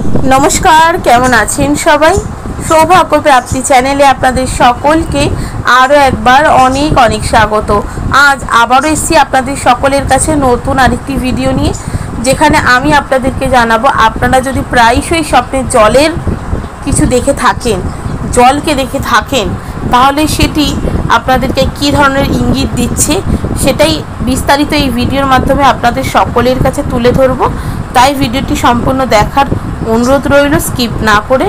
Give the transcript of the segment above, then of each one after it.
नमस्कार केमन आছেন সবাই सौभाग्य प्राप्ति चैनेले आपनादेर सकलके आरो एक बार अनेक अनेक स्वागत। आज आबारो एसेছি आपनादेर सकलेर काছে नतून आरेकटी भिडियो निये जेखाने आमी आपनादेरके जानाबो आपनारा जोदि प्रायशई स्वप्ने जलेर किछु देखे थाकेन जलके देखे थाकेन ताहले सेटी आपनादेरके कि धरनेर इंगित दिच्छे सेटाई विस्तारित এই ভিডিওর মাধ্যমে আপনাদের সকলের কাছে তুলে ধরব। তাই ভিডিওটি সম্পূর্ণ দেখার অনুরোধ রইল। স্কিপ না করে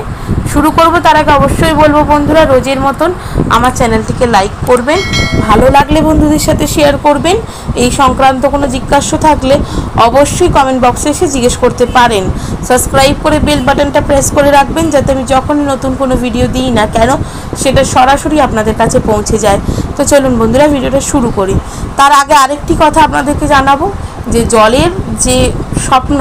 শুরু করব। তার আগে অবশ্যই বলবো বন্ধুরা রোজের মতন আমার চ্যানেলটিকে লাইক করবেন, ভালো লাগলে বন্ধুদের সাথে শেয়ার করবেন। এই সংক্রান্ত কোনো জিজ্ঞাসা থাকলে অবশ্যই কমেন্ট বক্সে এসে জিজ্ঞেস করতে পারেন। সাবস্ক্রাইব করে বেল বাটনটা প্রেস করে রাখবেন যাতে আমি যখনই নতুন কোনো ভিডিও দিই না কেন সেটা সরাসরি আপনাদের কাছে পৌঁছে যায়। তো চলুন বন্ধুরা ভিডিওটা শুরু করি। তার আগে আরেকটি কথা আপনাদেরকে জানাবো যে জলের যে স্বপ্ন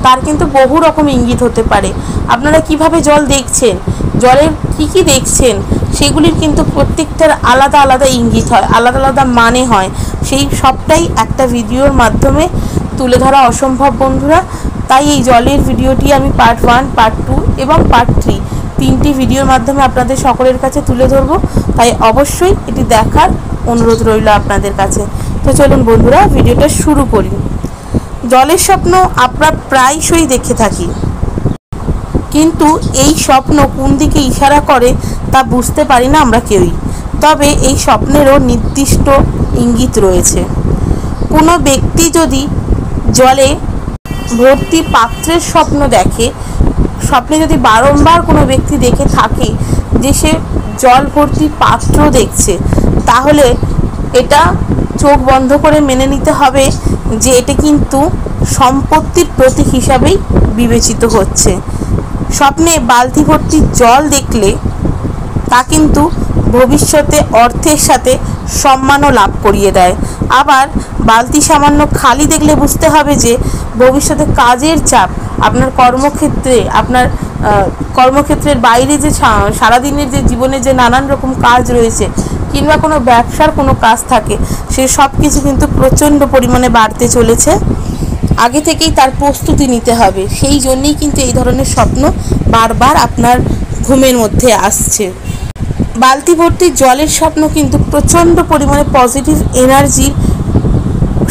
তার কিন্তু বহু রকম ইঙ্গিত হতে পারে। আপনারা কিভাবে জল দেখছেন, জলের কি দেখছেন সেগুলির কিন্তু প্রত্যেকটার আলাদা আলাদা ইঙ্গিত হয়, আলাদা আলাদা মানে হয়। সেই সবটাই একটা ভিডিওর মাধ্যমে তুলে ধরা অসম্ভব বন্ধুরা। তাই এই জলের ভিডিওটি আমি পার্ট 1, পার্ট 2 এবং পার্ট 3 তিনটি ভিডিওর মাধ্যমে আপনাদের সকলের কাছে তুলে ধরবো। তাই অবশ্যই এটি দেখার অনুরোধ রইল আপনাদের কাছে। তো চলুন বন্ধুরা ভিডিওটা শুরু করি। জলের স্বপ্ন আমরা প্রায়শই দেখে থাকি, কিন্তু এই স্বপ্ন কোন দিকে ইশারা করে তা বুঝতে পারি না আমরা কেউই। তবে এই স্বপ্নেরও নির্দিষ্ট ইঙ্গিত রয়েছে। কোনো ব্যক্তি যদি জলে ভর্তি পাত্রের স্বপ্ন দেখে, স্বপ্নে যদি বারংবার কোনো ব্যক্তি দেখে থাকে যে সে জল ভর্তি পাত্র দেখছে, তাহলে এটা চোখ বন্ধ করে মেনে নিতে হবে যে এটা কিন্তু সম্পত্তির প্রতীক হিসাবেই বিবেচিত হচ্ছে। স্বপ্নে বালতি ভর্তি জল দেখলে তা কিন্তু ভবিষ্যতে অর্থের সাথে সম্মানও লাভ করিয়ে দেয়। আবার বালতি সামান্য খালি দেখলে বুঝতে হবে যে ভবিষ্যতে কাজের চাপ, আপনার কর্মক্ষেত্রের বাইরে যে সারাদিনের যে জীবনে যে নানান রকম কাজ রয়েছে কিংবা কোনো ব্যবসার কোনো কাজ থাকে সে সব কিছু কিন্তু প্রচণ্ড পরিমাণে বাড়তে চলেছে। আগে থেকেই তার প্রস্তুতি নিতে হবে। সেই জন্যই কিন্তু এই ধরনের স্বপ্ন বারবার আপনার ঘুমের মধ্যে আসছে। বালতি ভর্তি জলের স্বপ্ন কিন্তু প্রচণ্ড পরিমাণে পজিটিভ এনার্জি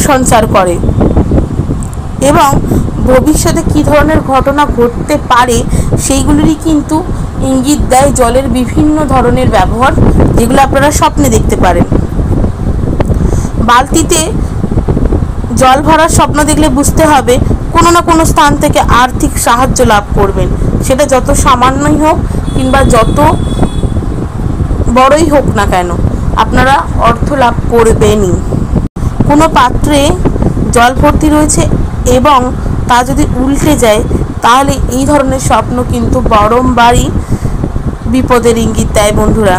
সঞ্চার করে এবং ভবিষ্যতে কী ধরনের ঘটনা ঘটতে পারে সেইগুলিরই কিন্তু ইঙ্গিত দেয় জলের বিভিন্ন ধরনের ব্যবহার, যেগুলো আপনারা স্বপ্নে দেখতে পারেন। বালতিতে জল ভরার স্বপ্ন দেখলে বুঝতে হবে কোনো না কোনো স্থান থেকে আর্থিক সাহায্য লাভ করবেন। সেটা যত সামান্যই হোক কিংবা যত বড়ই হোক না কেন আপনারা অর্থ লাভ করবেনই। কোনো পাত্রে জল ভর্তি রয়েছে এবং তা যদি উল্টে যায় তাহলে এই ধরনের স্বপ্ন কিন্তু বারংবারই বিপদের ইঙ্গিত দেয় বন্ধুরা।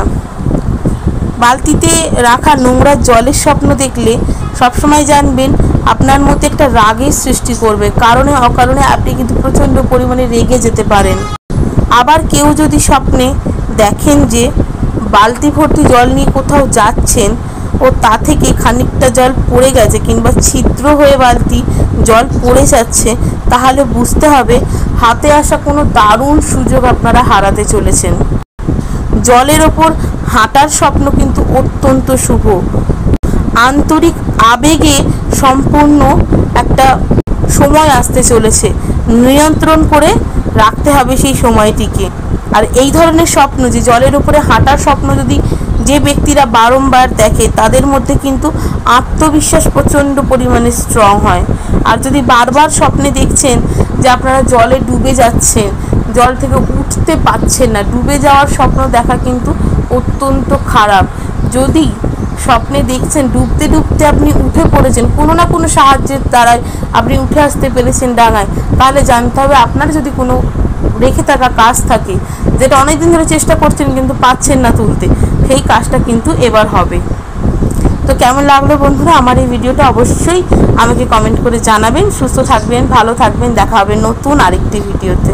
বালতিতে রাখা নোংরা জলের স্বপ্ন দেখলে সবসময় জানবেন আপনার মধ্যে একটা রাগের সৃষ্টি করবে, কারণে অকারণে আপনি কিন্তু প্রচণ্ড পরিমাণে রেগে যেতে পারেন। আবার কেউ যদি স্বপ্নে দেখেন যে বালতি ভর্তি জল নিয়ে কোথাও যাচ্ছেন ও তা থেকে খানিকটা জল পড়ে গেছে কিংবা ছিদ্র হয়ে বালতি জল পড়ে যাচ্ছে, তাহলে বুঝতে হবে হাতে আসা কোনো দারুণ সুযোগ আপনারা হারাতে চলেছেন। জলের ওপর হাঁটার স্বপ্ন কিন্তু অত্যন্ত শুভ। আন্তরিক আবেগে সম্পূর্ণ একটা সময় আসতে চলেছে, নিয়ন্ত্রণ করে রাখতে হবে সেই সময়টিকে। আর এই ধরনের স্বপ্ন যে জলের উপরে হাঁটার স্বপ্ন যদি যে ব্যক্তিরা বারংবার দেখে তাদের মধ্যে কিন্তু আত্মবিশ্বাস প্রচণ্ড পরিমাণে স্ট্রং হয়। আর যদি বারবার স্বপ্নে দেখছেন যে আপনারা জলে ডুবে যাচ্ছেন, জল থেকে উঠতে পারছেন না, ডুবে যাওয়ার স্বপ্ন দেখা কিন্তু অত্যন্ত খারাপ। যদি স্বপ্নে দেখছেন ডুবতে ডুবতে আপনি উঠে পড়েছেন, কোনো না কোনো সাহায্যের দ্বারাই আপনি উঠে আসতে পেরেছেন ডাঙায়, তাহলে জানতে হবে আপনার যদি কোনো রেখে থাকা কাজ থাকে যেটা অনেকদিন ধরে চেষ্টা করছেন কিন্তু পাচ্ছেন না তুলতে, সেই কাজটা কিন্তু এবার হবে। তো কেমন লাগলো বন্ধুরা আমার এই ভিডিওটা অবশ্যই আমাকে কমেন্ট করে জানাবেন। সুস্থ থাকবেন, ভালো থাকবেন, দেখা হবে নতুন আরেকটি ভিডিওতে।